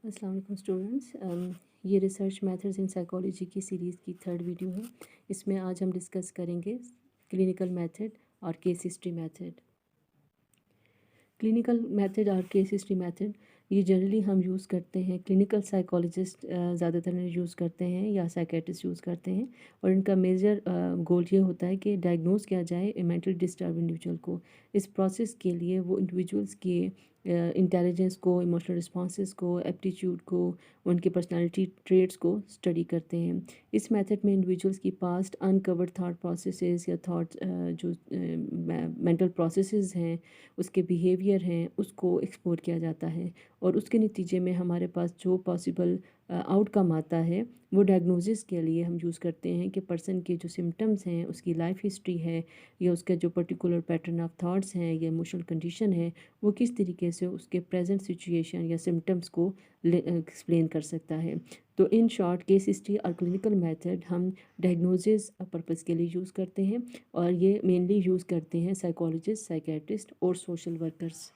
अस्सलाम वालेकुम स्टूडेंट्स। ये रिसर्च मेथड्स इन साइकोलॉजी की सीरीज़ की थर्ड वीडियो है। इसमें आज हम डिस्कस करेंगे क्लिनिकल मेथड और case history method. Clinical method और केस हिस्ट्री मेथड ये जनरली हम यूज़ करते हैं, क्लिनिकल साइकोलॉजिस्ट ज़्यादातर यूज़ करते हैं या साइकेट्रिस्ट यूज़ करते हैं। और इनका मेजर गोल ये होता है कि डायग्नोज किया जाए मेंटल डिस्टर्ब इंडिविजुअल को। इस प्रोसेस के लिए वो इंडिविजुअल्स के इंटेलिजेंस को, इमोशनल रिस्पॉन्सेस को, एप्टीट्यूड को, उनके पर्सनालिटी ट्रेट्स को स्टडी करते हैं। इस मेथड में इंडिविजुअल्स की पास्ट अनकवर्ड थाट प्रोसेसेस या थाट्स जो मेंटल प्रोसेसेस हैं, उसके बिहेवियर हैं, उसको एक्सप्लोर किया जाता है। और उसके नतीजे में हमारे पास जो पॉसिबल आउटकम आता है वो डायग्नोसिस के लिए हम यूज़ करते हैं कि पर्सन के जो सिम्टम्स हैं, उसकी लाइफ हिस्ट्री है या उसका जो पर्टिकुलर पैटर्न ऑफ थॉट्स हैं या इमोशनल कंडीशन है, वो किस तरीके से उसके प्रेजेंट सिचुएशन या सिम्टम्स को एक्सप्लेन कर सकता है। तो इन शॉर्ट केस हिस्ट्री और क्लिनिकल मेथड हम डायग्नोसिस पर्पज़ के लिए यूज़ करते हैं और ये मेनली यूज़ करते हैं साइकोलॉजिस्ट, साइकेट्रिस्ट और सोशल वर्कर्स।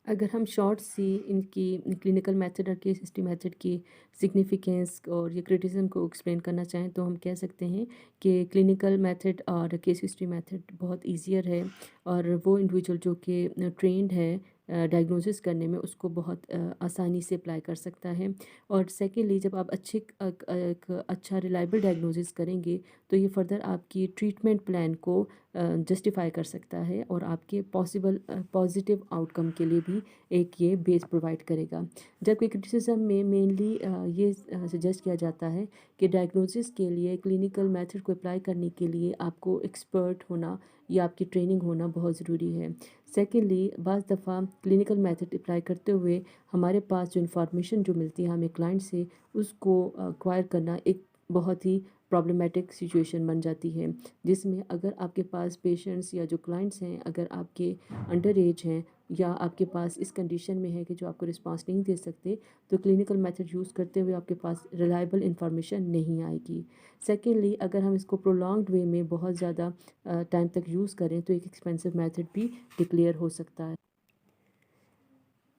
अगर हम शॉर्ट सी इनकी क्लिनिकल मेथड और केस हिस्ट्री मेथड की सिग्निफिकेंस और ये क्रिटिसिज्म को एक्सप्लेन करना चाहें तो हम कह सकते हैं कि क्लिनिकल मेथड और केस हिस्ट्री मेथड बहुत ईजियर है और वो इंडिविजुअल जो कि ट्रेंड है डायग्नोसिस करने में, उसको बहुत आसानी से अप्लाई कर सकता है। और सेकेंडली, जब आप एक अच्छा रिलायबल डायग्नोसिस करेंगे तो ये फर्दर आपकी ट्रीटमेंट प्लान को जस्टिफाई कर सकता है और आपके पॉसिबल पॉजिटिव आउटकम के लिए भी एक ये बेस प्रोवाइड करेगा। जबकि क्रिटिसिज्म में मेनली ये सजेस्ट किया जाता है कि डायग्नोसिस के लिए क्लिनिकल मेथड को अप्लाई करने के लिए आपको एक्सपर्ट होना या आपकी ट्रेनिंग होना बहुत ज़रूरी है। सेकेंडली, बाज़ दफ़ा क्लिनिकल मेथड अप्लाई करते हुए हमारे पास जो इन्फॉर्मेशन जो मिलती है हमें क्लाइंट से, उसको एक्वायर करना एक बहुत ही प्रॉब्लमेटिक सिचुएशन बन जाती है, जिसमें अगर आपके पास पेशेंट्स या जो क्लाइंट्स हैं अगर आपके अंडर एज हैं या आपके पास इस कंडीशन में है कि जो आपको रिस्पांस नहीं दे सकते, तो क्लिनिकल मेथड यूज़ करते हुए आपके पास रिलायबल इंफॉर्मेशन नहीं आएगी। सेकेंडली, अगर हम इसको प्रोलॉन्ग्ड वे में बहुत ज़्यादा टाइम तक यूज़ करें तो एक एक्सपेंसिव मेथड भी डिक्लेयर हो सकता है।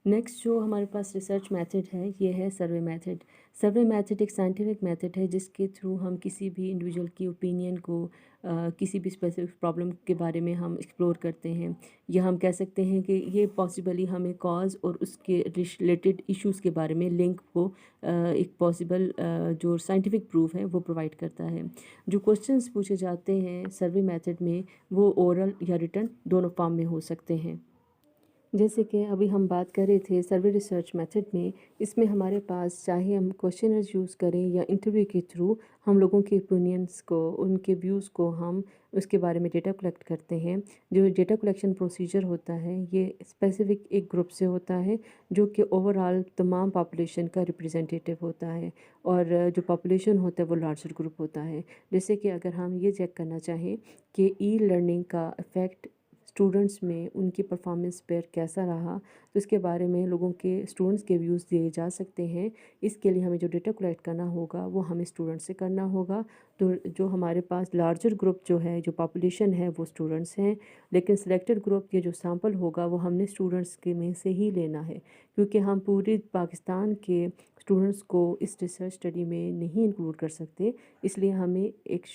नेक्स्ट जो हमारे पास रिसर्च मेथड है ये है सर्वे मेथड। सर्वे मेथड एक साइंटिफिक मेथड है जिसके थ्रू हम किसी भी इंडिविजुअल की ओपिनियन को किसी भी स्पेसिफिक प्रॉब्लम के बारे में हम एक्सप्लोर करते हैं, या हम कह सकते हैं कि ये पॉसिबली हमें कॉज और उसके रिलेटेड इश्यूज़ के बारे में लिंक को एक पॉसिबल जो साइंटिफिक प्रूफ है वो प्रोवाइड करता है। जो क्वेश्चंस पूछे जाते हैं सर्वे मेथड में वो ओरल या रिटन दोनों फॉर्म में हो सकते हैं। जैसे कि अभी हम बात कर रहे थे सर्वे रिसर्च मेथड में, इसमें हमारे पास चाहे हम क्वेश्चनर्स यूज़ करें या इंटरव्यू के थ्रू हम लोगों के ओपिनियंस को, उनके व्यूज़ को हम उसके बारे में डेटा कलेक्ट करते हैं। जो डेटा कलेक्शन प्रोसीजर होता है ये स्पेसिफिक एक ग्रुप से होता है जो कि ओवरऑल तमाम पॉपुलेशन का रिप्रेजेंटेटिव होता है, और जो पॉपुलेशन होता है वो लार्जर ग्रुप होता है। जैसे कि अगर हम ये चेक करना चाहें कि ई लर्निंग का इफ़ेक्ट स्टूडेंट्स में उनकी परफॉर्मेंस पर कैसा रहा, तो इसके बारे में लोगों के स्टूडेंट्स के व्यूज़ दिए जा सकते हैं। इसके लिए हमें जो डेटा कलेक्ट करना होगा वो हमें स्टूडेंट्स से करना होगा। तो जो हमारे पास लार्जर ग्रुप जो है, जो पॉपुलेशन है वो स्टूडेंट्स हैं, लेकिन सिलेक्टेड ग्रुप ये जो सैम्पल होगा वो हमने स्टूडेंट्स के में से ही लेना है, क्योंकि हम पूरे पाकिस्तान के स्टूडेंट्स को इस रिसर्च स्टडी में नहीं इंक्लूड कर सकते। इसलिए हमें एक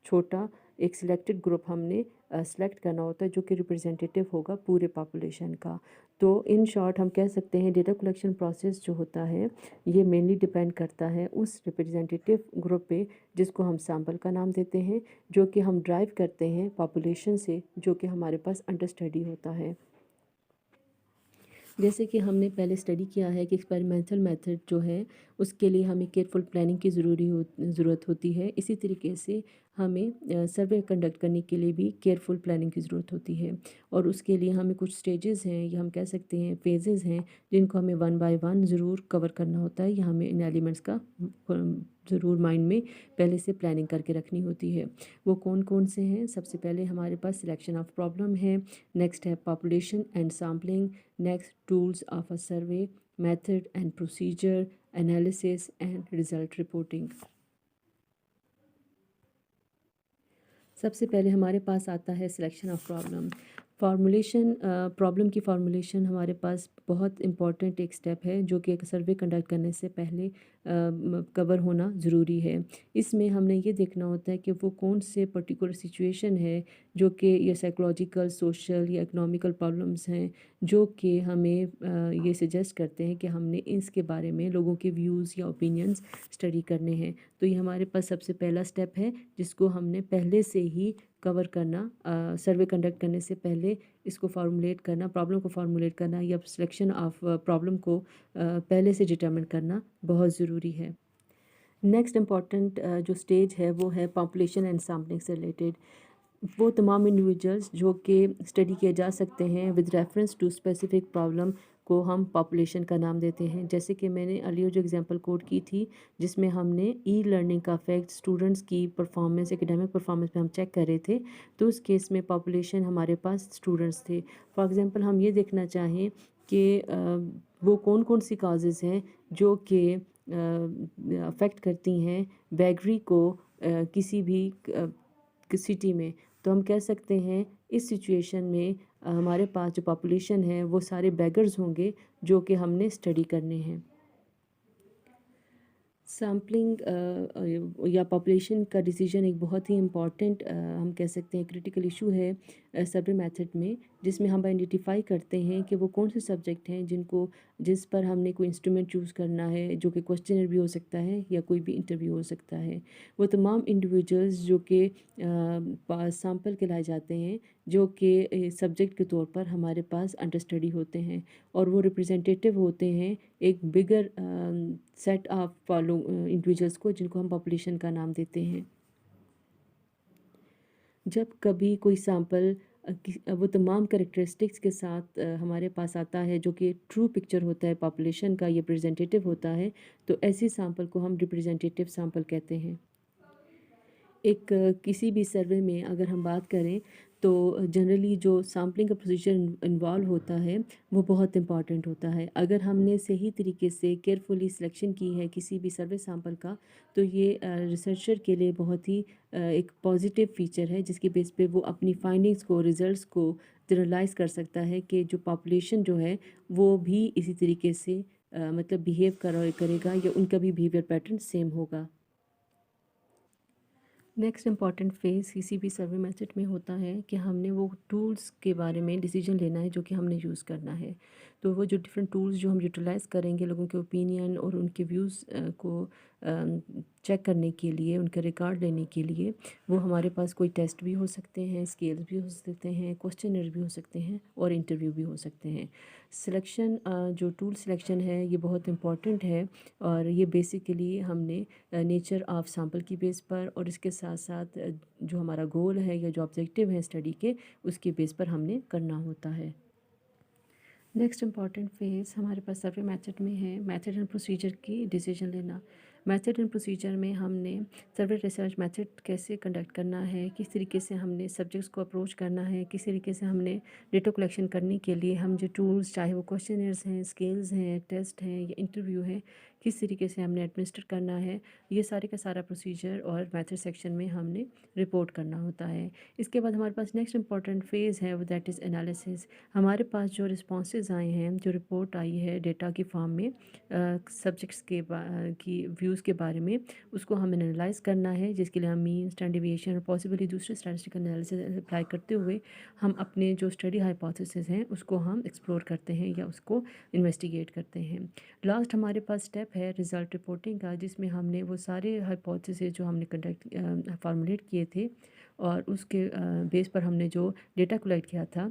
छोटा एक सिलेक्टेड ग्रुप हमने सेलेक्ट करना होता है जो कि रिप्रेजेंटेटिव होगा पूरे पॉपुलेशन का। तो इन शॉर्ट हम कह सकते हैं डेटा कलेक्शन प्रोसेस जो होता है ये मेनली डिपेंड करता है उस रिप्रेजेंटेटिव ग्रुप पे जिसको हम सैम्पल का नाम देते हैं, जो कि हम ड्राइव करते हैं पॉपुलेशन से जो कि हमारे पास अंडर स्टडी होता है। जैसे कि हमने पहले स्टडी किया है कि एक्सपेरिमेंटल मेथड जो है उसके लिए हमें केयरफुल प्लानिंग की ज़रूरत होती है। इसी तरीके से हमें सर्वे कंडक्ट करने के लिए भी केयरफुल प्लानिंग की ज़रूरत होती है, और उसके लिए हमें कुछ स्टेजेस हैं या हम कह सकते हैं फेजेस हैं जिनको हमें वन बाय वन ज़रूर कवर करना होता है, या हमें इन एलिमेंट्स का ज़रूर माइंड में पहले से प्लानिंग करके रखनी होती है। वो कौन कौन से हैं? सबसे पहले हमारे पास सिलेक्शन ऑफ प्रॉब्लम है, नेक्स्ट है population and sampling, next tools of a survey, method and procedure, analysis and result reporting. सबसे पहले हमारे पास आता है selection of problem. Formulation problem की फार्मूलेशन हमारे पास बहुत इम्पॉर्टेंट एक स्टेप है जो कि एक सर्वे कंडक्ट करने से पहले कवर होना ज़रूरी है। इसमें हमने ये देखना होता है कि वो कौन से पर्टिकुलर सिचुएशन है जो कि या साइकोलॉजिकल, सोशल या इकोनॉमिकल प्रॉब्लम्स हैं जो कि हमें ये सजेस्ट करते हैं कि हमने इसके बारे में लोगों के व्यूज़ या ओपिनियंस स्टडी करने हैं। तो ये हमारे पास सबसे पहला स्टेप है जिसको हमने पहले से ही कवर करना, सर्वे कंडक्ट करने से पहले इसको फार्मूलेट करना, प्रॉब्लम को फार्मूलेट करना या सिलेक्शन ऑफ प्रॉब्लम को पहले से डिटरमिन करना बहुत ज़रूरी है। नेक्स्ट इम्पॉर्टेंट जो स्टेज है वो है पॉपुलेशन एंड सैम्पलिंग से रिलेटेड। वो तमाम इंडिविजुअल्स जो कि स्टडी किए जा सकते हैं with reference to specific problem को हम पॉपुलेशन का नाम देते हैं। जैसे कि मैंने अर्लियर जो एग्जांपल कोट की थी जिसमें हमने ई लर्निंग का इफेक्ट स्टूडेंट्स की परफॉर्मेंस, एकेडमिक परफॉर्मेंस पे हम चेक कर रहे थे, तो उस केस में पॉपुलेशन हमारे पास स्टूडेंट्स थे। फॉर एग्ज़ाम्पल हम ये देखना चाहें कि वो कौन कौन सी काजेज़ हैं जो कि अफेक्ट करती हैं बैगरी को किसी भी सिटी में। तो हम कह सकते हैं इस सिचुएशन में हमारे पास जो पॉपुलेशन है वो सारे बेगर्स होंगे जो कि हमने स्टडी करने हैं। सैम्पलिंग या पॉपुलेशन का डिसीजन एक बहुत ही इम्पॉर्टेंट हम कह सकते हैं क्रिटिकल इशू है सर्वे मेथड में, जिसमें हम आइडेंटिफाई करते हैं कि वो कौन से सब्जेक्ट हैं जिस पर हमने कोई इंस्ट्रूमेंट चूज़ करना है जो कि क्वेश्चनर भी हो सकता है या कोई भी इंटरव्यू हो सकता है। वो तमाम इंडिविजुअल्स जो कि सैम्पल कहलाए जाते हैं जो कि सब्जेक्ट के तौर पर हमारे पास अंडर स्टडी होते हैं और वो रिप्रेजेंटेटिव होते हैं एक बिगर सेट ऑफ फॉलो इंडिविजुअल्स को जिनको हम पॉपुलेशन का नाम देते हैं। जब कभी कोई सैंपल वो तमाम कैरेक्टरिस्टिक्स के साथ हमारे पास आता है जो कि ट्रू पिक्चर होता है पॉपुलेशन का, ये रिप्रेजेंटेटिव होता है, तो ऐसी सैंपल को हम रिप्रेजेंटेटिव सैंपल कहते हैं। एक किसी भी सर्वे में अगर हम बात करें तो जनरली जो सैम्पलिंग का प्रोसीजर इन्वॉल्व होता है वो बहुत इम्पॉर्टेंट होता है। अगर हमने सही तरीके से केयरफुली सिलेक्शन की है किसी भी सर्वे सैंपल का, तो ये रिसर्चर के लिए बहुत ही एक पॉजिटिव फीचर है जिसकी बेस पे वो अपनी फाइंडिंग्स को, रिजल्ट्स को जनरलाइज कर सकता है कि जो पॉपुलेशन जो है वो भी इसी तरीके से मतलब बिहेव करेगा या उनका भी बिहेवियर पैटर्न सेम होगा। नेक्स्ट इम्पॉर्टेंट फेज़ किसी भी सर्वे मेथड में होता है कि हमने वो टूल्स के बारे में डिसीजन लेना है जो कि हमने यूज़ करना है। तो वो जो डिफरेंट टूल्स जो हम यूटिलाइज़ करेंगे लोगों के ओपिनियन और उनके व्यूज़ को चेक करने के लिए, उनका रिकॉर्ड लेने के लिए, वो हमारे पास कोई टेस्ट भी हो सकते हैं, स्केल्स भी हो सकते हैं, क्वेश्चनर भी हो सकते हैं और इंटरव्यू भी हो सकते हैं। सिलेक्शन जो टूल सिलेक्शन है ये बहुत इम्पॉर्टेंट है और ये बेसिकली हमने नेचर ऑफ सैंपल की बेस पर और इसके साथ साथ जो हमारा गोल है या जो ऑब्जेक्टिव है स्टडी के उसकी बेस पर हमने करना होता है। नेक्स्ट इम्पॉर्टेंट फेज़ हमारे पास सर्वे मेथड में है मेथड एंड प्रोसीजर की डिसीजन लेना। मेथड एंड प्रोसीजर में हमने सर्वे रिसर्च मेथड कैसे कंडक्ट करना है, किस तरीके से हमने सब्जेक्ट्स को अप्रोच करना है, किस तरीके से हमने डेटा कलेक्शन करने के लिए हम जो टूल्स, चाहे वो क्वेश्चनर्स हैं, स्केल्स हैं, टेस्ट हैं या इंटरव्यू है, किस तरीके से हमने एडमिनिस्टर करना है, ये सारे का सारा प्रोसीजर और मेथड सेक्शन में हमने रिपोर्ट करना होता है। इसके बाद हमारे पास नेक्स्ट इंपॉर्टेंट फेज़ है वो दैट इज़ एनालिसिस। हमारे पास जो रिस्पॉन्सेज आए हैं, जो रिपोर्ट आई है डेटा की फॉर्म में सब्जेक्ट्स की व्यूज़ के बारे में, उसको हमें एनालाइज करना है जिसके लिए हम मीन, स्टैंडर्ड डेविएशन और पॉसिबली दूसरे स्टैटिस्टिकल एनालिसिस अप्लाई करते हुए हम अपने जो स्टडी हाइपोथेसिस हैं उसको हम एक्सप्लोर करते हैं या उसको इन्वेस्टिगेट करते हैं। लास्ट हमारे पास स्टेप है रिज़ल्ट रिपोर्टिंग का, जिसमें हमने वो सारे हाइपोथेसिस जो हमने कंडक्ट फार्मुलेट किए थे और उसके बेस पर हमने जो डेटा कलेक्ट किया था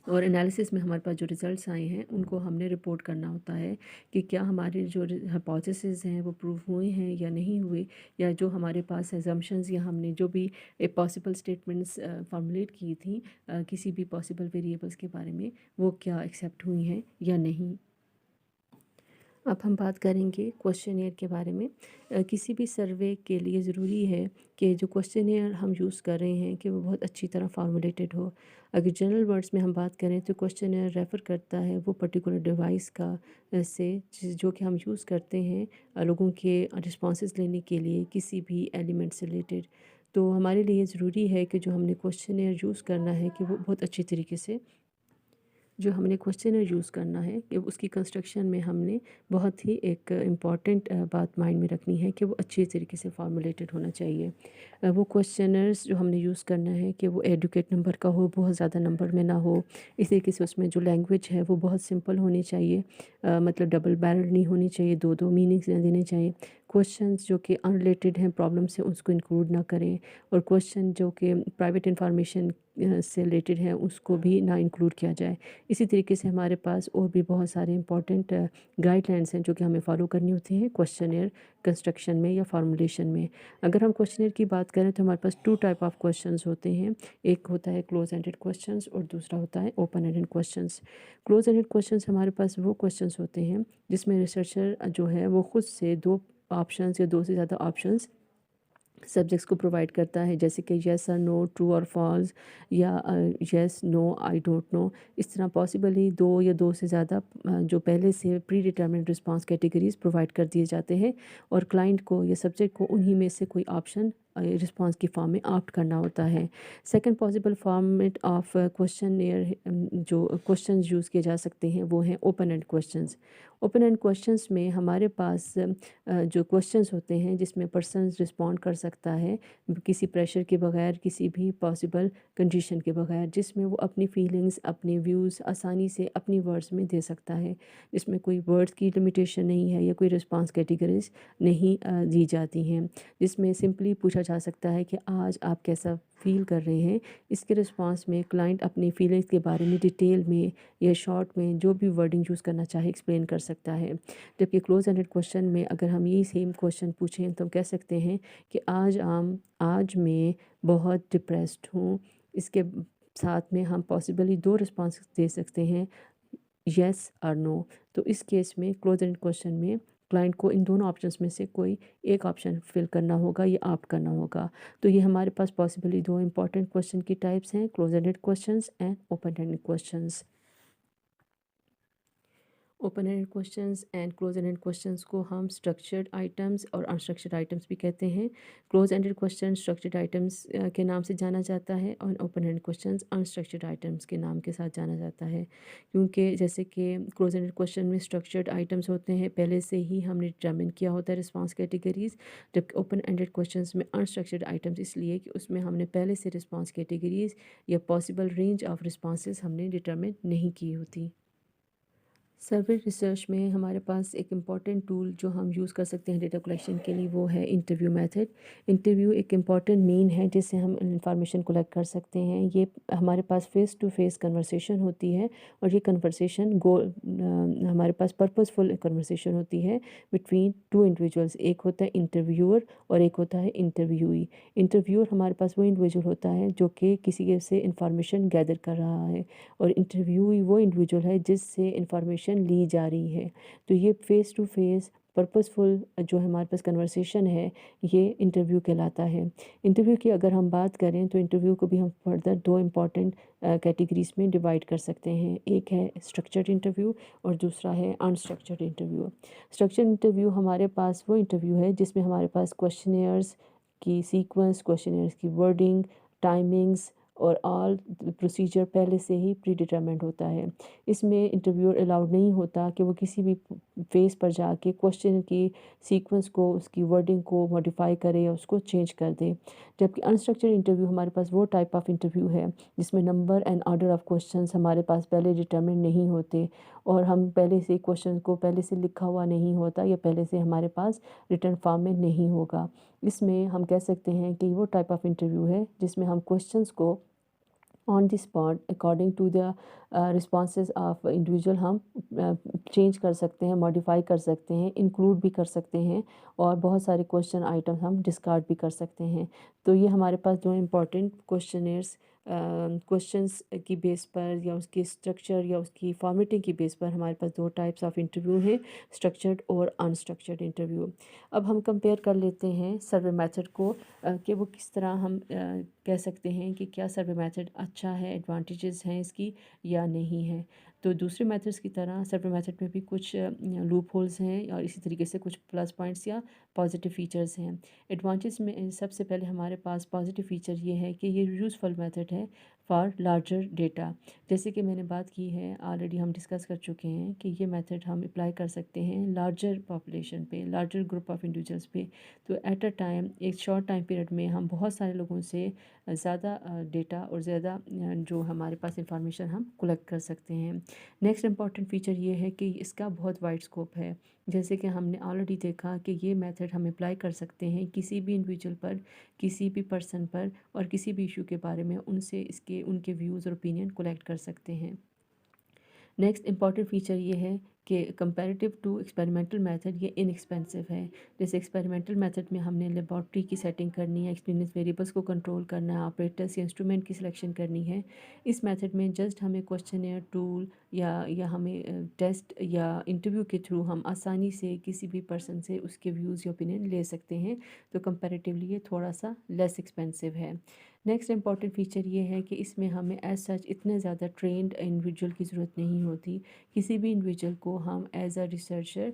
और एनालिसिस में हमारे पास जो रिज़ल्ट्स आए हैं उनको हमने रिपोर्ट करना होता है कि क्या हमारे जो हाइपोथेसिस हैं वो प्रूव हुए हैं या नहीं हुए, या जो हमारे पास एजम्पशंस या हमने जो भी पॉसिबल स्टेटमेंट्स फार्मुलेट की थी किसी भी पॉसिबल वेरिएबल्स के बारे में, वो क्या एक्सेप्ट हुई हैं या नहीं। अब हम बात करेंगे क्वेश्चनियर के बारे में। किसी भी सर्वे के लिए ज़रूरी है कि जो क्वेश्चनियर हम यूज़ कर रहे हैं कि वो बहुत अच्छी तरह फार्मूलेटेड हो। अगर जनरल वर्ड्स में हम बात करें तो क्वेश्चनियर रेफ़र करता है वो पर्टिकुलर डिवाइस का से जो कि हम यूज़ करते हैं लोगों के रिस्पॉन्सेज लेने के लिए किसी भी एलिमेंट से रिलेटेड। तो हमारे लिए ज़रूरी है कि जो हमने क्वेश्चनेयर यूज़ करना है कि वो बहुत अच्छी तरीके से जो हमने क्वेश्चनर यूज़ करना है कि उसकी कंस्ट्रक्शन में हमने बहुत ही एक इम्पॉर्टेंट बात माइंड में रखनी है कि वो अच्छी तरीके से फॉर्मुलेटेड होना चाहिए। वो क्वेश्चनर्स जो हमने यूज़ करना है कि वो एडुकेट नंबर का हो, बहुत ज़्यादा नंबर में ना हो। इस तरीके से उसमें जो लैंग्वेज है वो बहुत सिंपल होनी चाहिए, मतलब डबल बैरल नहीं होनी चाहिए, दो दो मीनिंग्स ना देने चाहिए। क्वेश्चंस जो कि अनरिलेटेड हैं प्रॉब्लम से उसको इंक्लूड ना करें, और क्वेश्चन जो कि प्राइवेट इंफॉर्मेशन से रिलेटेड है उसको भी ना इंक्लूड किया जाए। इसी तरीके से हमारे पास और भी बहुत सारे इंपॉर्टेंट गाइडलाइंस हैं जो कि हमें फॉलो करनी होती हैं क्वेश्चनेयर कंस्ट्रक्शन में या फार्मूलेशन में। अगर हम क्वेश्चनेयर की बात करें तो हमारे पास टू टाइप ऑफ क्वेश्चंस होते हैं। एक होता है क्लोज एंडेड क्वेश्चंस और दूसरा होता है open ended questions. Close ended questions हमारे पास वो क्वेश्चंस होते हैं जिसमें रिसर्चर जो है वो खुद से दो ऑप्शंस या दो से ज़्यादा ऑप्शंस सब्जेक्ट्स को प्रोवाइड करता है, जैसे कि येस और नो, ट्रू और फॉल्स, या yes no I don't know. इस तरह पॉसिबली दो या दो से ज़्यादा जो पहले से pre determined response categories provide कर दिए जाते हैं, और क्लाइंट को या सब्जेक्ट को उन्हीं में से कोई ऑप्शन रिस्पांस की फॉर्म में ऑप्ट करना होता है। Second possible format of questionnaire जो क्वेश्चंस यूज़ किए जा सकते हैं वो हैं open and questions. Open and questions में हमारे पास जो क्वेश्चंस होते हैं जिसमें पर्सन रिस्पॉन्ड कर सकता है किसी प्रेशर के बगैर, किसी भी पॉसिबल कंडीशन के बगैर, जिसमें वो अपनी फीलिंग्स, अपने व्यूज़ आसानी से अपनी वर्ड्स में दे सकता है, जिसमें कोई वर्ड्स की लिमिटेशन नहीं है या कोई रिस्पांस कैटेगरीज नहीं दी जाती हैं, जिसमें सिंपली पूछा जा सकता है कि आज आप कैसा फील कर रहे हैं। इसके रिस्पांस में क्लाइंट अपनी फीलिंग्स के बारे में डिटेल में या शॉर्ट में जो भी वर्डिंग यूज़ करना चाहे एक्सप्लेन कर सकता है। जबकि क्लोज एंडेड क्वेश्चन में अगर हम यही सेम क्वेश्चन पूछें तो हम कह सकते हैं कि आज मैं बहुत डिप्रेस्ड हूँ। इसके साथ में हम पॉसिबली दो रिस्पॉन्स दे सकते हैं, येस और नो। तो इस केस में क्लोज एंडेड क्वेश्चन में क्लाइंट को इन दोनों ऑप्शंस में से कोई एक ऑप्शन फिल करना होगा या ऑप्ट करना होगा। तो ये हमारे पास पॉसिबली दो इंपॉर्टेंट क्वेश्चन की टाइप्स हैं, close ended questions and open ended questions. Open ended questions and close ended questions को हम स्ट्रक्चर्ड आइटम्स और अनस्ट्रक्चर्ड आइटम्स भी कहते हैं। Close ended question structured items के नाम से जाना जाता है, और open ended questions unstructured items के नाम के साथ जाना जाता है। क्योंकि जैसे कि क्लोज एंडेड क्वेश्चन में स्ट्रक्चर्ड आइटम्स होते हैं, पहले से ही हमने डिटर्मिन किया होता है रिस्पांस कैटेगरीज, जबकि ओपन एंडेड क्वेश्चंस में अनस्ट्रक्चर्ड आइटम्स इसलिए कि उसमें हमने पहले से रिस्पांस कैटेगरीज या पॉसिबल रेंज ऑफ रिस्पांसेस हमने डिटर्मिन नहीं की होती। सर्वे रिसर्च में हमारे पास एक इम्पॉर्टेंट टूल जो हम यूज़ कर सकते हैं डेटा कलेक्शन के लिए वो है इंटरव्यू मेथड। इंटरव्यू एक इम्पॉर्टेंट मीन है जिससे हम इंफॉर्मेशन कलेक्ट कर सकते हैं। ये हमारे पास फ़ेस टू फेस कन्वर्सेशन होती है, और ये कन्वर्सेशन हमारे पास पर्पसफुल कन्वर्सेशन होती है बिटवीन टू इंडिविजुअल्स। एक होता है इंटरव्यूअर और एक होता है इंटरव्यूई। इंटरव्यूअर हमारे पास वो इंडिविजुअल होता है जो कि किसी से इंफॉर्मेशन गैदर कर रहा है, और इंटरव्यूई वो इंडिविजुअल है जिससे इंफॉर्मेशन ली जा रही है। तो ये फ़ेस टू फेस पर्पसफुल जो हमारे पास कन्वर्सेशन है ये इंटरव्यू कहलाता है। इंटरव्यू की अगर हम बात करें तो इंटरव्यू को भी हम फर्दर दो इम्पॉर्टेंट कैटेगरीज में डिवाइड कर सकते हैं। एक है स्ट्रक्चर्ड इंटरव्यू और दूसरा है अनस्ट्रक्चर्ड इंटरव्यू। स्ट्रक्चर्ड इंटरव्यू हमारे पास वो इंटरव्यू है जिसमें हमारे पास क्वेश्चनेयर्स की सीक्वेंस, क्वेश्चनेयर्स की वर्डिंग, टाइमिंग्स और ऑल प्रोसीजर पहले से ही प्री डिटरमाइंड होता है। इसमें इंटरव्यूअर अलाउड नहीं होता कि वो किसी भी फेस पर जाके क्वेश्चन की सीक्वेंस को, उसकी वर्डिंग को मॉडिफाई करे या उसको चेंज कर दे। जबकि अनस्ट्रक्चर्ड इंटरव्यू हमारे पास वो टाइप ऑफ इंटरव्यू है जिसमें number and order of questions हमारे पास पहले डिटरमिन नहीं होते, और हम पहले से क्वेश्चन को पहले से लिखा हुआ नहीं होता या पहले से हमारे पास रिटर्न फॉर्म में नहीं होगा। इसमें हम कह सकते हैं कि वो टाइप ऑफ इंटरव्यू है जिसमें हम क्वेश्चंस को on the spot according to the responses of individual हम चेंज कर सकते हैं, मॉडिफाई कर सकते हैं, इंक्लूड भी कर सकते हैं, और बहुत सारे क्वेश्चन आइटम हम डिस्कार्ड भी कर सकते हैं। तो ये हमारे पास दो इम्पॉर्टेंट क्वेश्चनर्स क्वेश्चंस की बेस पर या उसकी स्ट्रक्चर या उसकी फॉर्मेटिंग की बेस पर हमारे पास दो टाइप्स ऑफ इंटरव्यू हैं, स्ट्रक्चर्ड और अनस्ट्रक्चर्ड इंटरव्यू। अब हम कंपेयर कर लेते हैं सर्वे मेथड को कि वो किस तरह हम कह सकते हैं कि क्या सर्वे मेथड अच्छा है, एडवांटेजेस हैं इसकी या नहीं है। तो दूसरे मेथड्स की तरह सर्वे मेथड में भी कुछ लूप होल्स हैं और इसी तरीके से कुछ प्लस पॉइंट्स या पॉजिटिव फीचर्स हैं। एडवांटेज में सबसे पहले हमारे पास पॉजिटिव फीचर ये है कि ये यूज़फुल मेथड है फॉर लार्जर डेटा। जैसे कि मैंने बात की है, ऑलरेडी हम डिस्कस कर चुके हैं कि ये मेथड हम अप्लाई कर सकते हैं लार्जर पॉपुलेशन पे, लार्जर ग्रुप ऑफ इंडिविजुअल्स पे। तो एट अ टाइम एक शॉर्ट टाइम पीरियड में हम बहुत सारे लोगों से ज़्यादा डेटा और ज़्यादा जो हमारे पास इंफॉर्मेशन हम कलेक्ट कर सकते हैं। नेक्स्ट इंपॉर्टेंट फीचर ये है कि इसका बहुत वाइड स्कोप है। जैसे कि हमने ऑलरेडी देखा कि ये मेथड हम अप्लाई कर सकते हैं किसी भी इंडिविजुअल पर, किसी भी पर्सन पर और किसी भी इशू के बारे में उनसे इसके उनके व्यूज़ और ओपिनियन कलेक्ट कर सकते हैं। नेक्स्ट इंपॉर्टेंट फीचर ये है कि कंपैरेटिव टू एक्सपेरिमेंटल मेथड ये इनएक्सपेंसिव है। जैसे एक्सपेरिमेंटल मेथड में हमने लेबॉर्ट्री की सेटिंग करनी है, एक्सपीरियंस वेरिएबल्स को कंट्रोल करना है, ऑपरेटर्स या इंस्ट्रूमेंट की सिलेक्शन करनी है। इस मेथड में जस्ट हमें क्वेश्चनेयर टूल या हमें टेस्ट या इंटरव्यू के थ्रू हम आसानी से किसी भी पर्सन से उसके व्यूज़ या ओपिनियन ले सकते हैं। तो कंपैरेटिवली ये थोड़ा सा लेस एक्सपेंसिव है। नेक्स्ट इंपॉर्टेंट फीचर ये है कि इसमें हमें एज सच इतने ज़्यादा ट्रेंड इंडिविजुअल की ज़रूरत नहीं होती। किसी भी इंडिविजुअल को हम एज अ रिसर्चर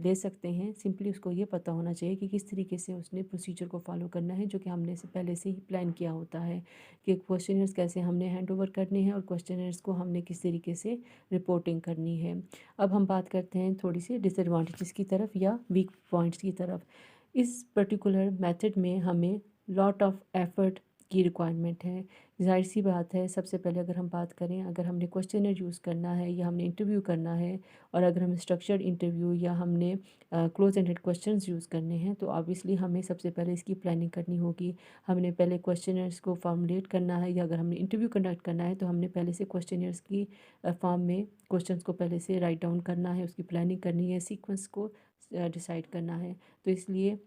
ले सकते हैं। सिंपली उसको ये पता होना चाहिए कि किस तरीके से उसने प्रोसीजर को फॉलो करना है, जो कि हमने से पहले से ही प्लान किया होता है कि क्वेश्चनर्स कैसे हमने हैंड ओवर करने हैं और क्वेश्चनर्स को हमने किस तरीके से रिपोर्टिंग करनी है। अब हम बात करते हैं थोड़ी सी डिसएडवांटेजेस की तरफ या वीक पॉइंट्स की तरफ। इस पर्टिकुलर मेथड में हमें लॉट ऑफ एफर्ट की रिक्वायरमेंट है। ज़ाहिर सी बात है, सबसे पहले अगर हम बात करें, अगर हमने क्वेश्चनर यूज़ करना है या हमने इंटरव्यू करना है और अगर हमें स्ट्रक्चर्ड इंटरव्यू या हमने क्लोज एंडेड क्वेश्चंस यूज़ करने हैं, तो ऑब्वियसली हमें सबसे पहले इसकी प्लानिंग करनी होगी। हमने पहले क्वेश्चनर्स को फॉर्मुलेट करना है, या अगर हमने इंटरव्यू कंडक्ट करना है तो हमने पहले से क्वेश्चनर्स की फॉर्म में क्वेश्चंस को पहले से राइट डाउन करना है, उसकी प्लानिंग करनी है, सीक्वेंस को डिसाइड करना है। तो इसलिए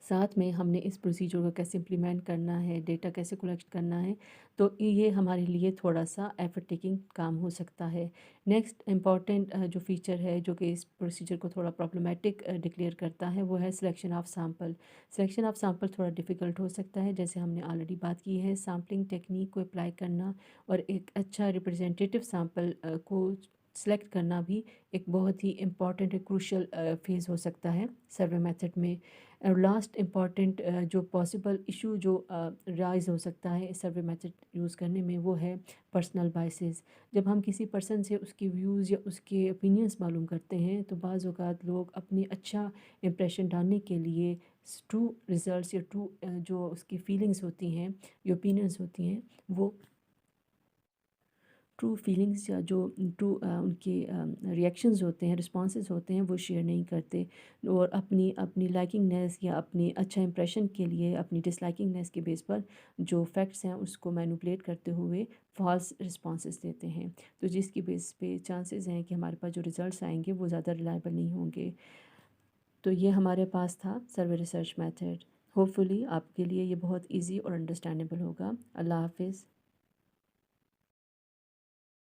साथ में हमने इस प्रोसीजर को कैसे इम्प्लीमेंट करना है, डेटा कैसे कलेक्ट करना है, तो ये हमारे लिए थोड़ा सा एफर्ट टेकिंग काम हो सकता है। नेक्स्ट इम्पॉर्टेंट जो फ़ीचर है जो कि इस प्रोसीजर को थोड़ा प्रॉब्लमेटिक डिक्लेयर करता है, वो है selection of sample. Selection of sample थोड़ा डिफ़िकल्ट हो सकता है, जैसे हमने ऑलरेडी बात की है। सैम्पलिंग टेक्निक को अप्लाई करना और एक अच्छा रिप्रेजेंटेटिव सैम्पल को सेलेक्ट करना भी एक बहुत ही इम्पॉर्टेंट क्रूशल फेज़ हो सकता है सर्वे मेथड में। और लास्ट इम्पॉर्टेंट जो पॉसिबल इशू जो राइज हो सकता है सर्वे मेथड यूज़ करने में, वो है पर्सनल बायसेस। जब हम किसी पर्सन से उसके व्यूज़ या उसके ओपिनियंस मालूम करते हैं, तो बाज़ औक़ात लोग अपनी अच्छा इम्प्रेशन डालने के लिए ट्रू रिज़ल्ट्स या ट्रू जो उसकी फीलिंग्स होती हैं या ओपिनियंस होती हैं, वो ट्रू फीलिंग्स या जो ट्रू उनके रिएक्शंस होते हैं, रिस्पॉन्सेज होते हैं, वो शेयर नहीं करते और अपनी अपनी लाइकिंगनेस या अपनी अच्छा इंप्रेशन के लिए अपनी डिसलाइकिंगनेस के बेस पर जो फैक्ट्स हैं उसको मैनिपुलेट करते हुए फॉल्स रिस्पॉन्सेज देते हैं। तो जिसकी बेस पे चांसेस हैं कि हमारे पास जो रिज़ल्ट्स आएंगे वो ज़्यादा रिलायबल नहीं होंगे। तो ये हमारे पास था सर्वे रिसर्च मेथड। होपफुली आपके लिए ये बहुत ईजी और अंडरस्टैंडेबल होगा। अल्लाह हाफिज़।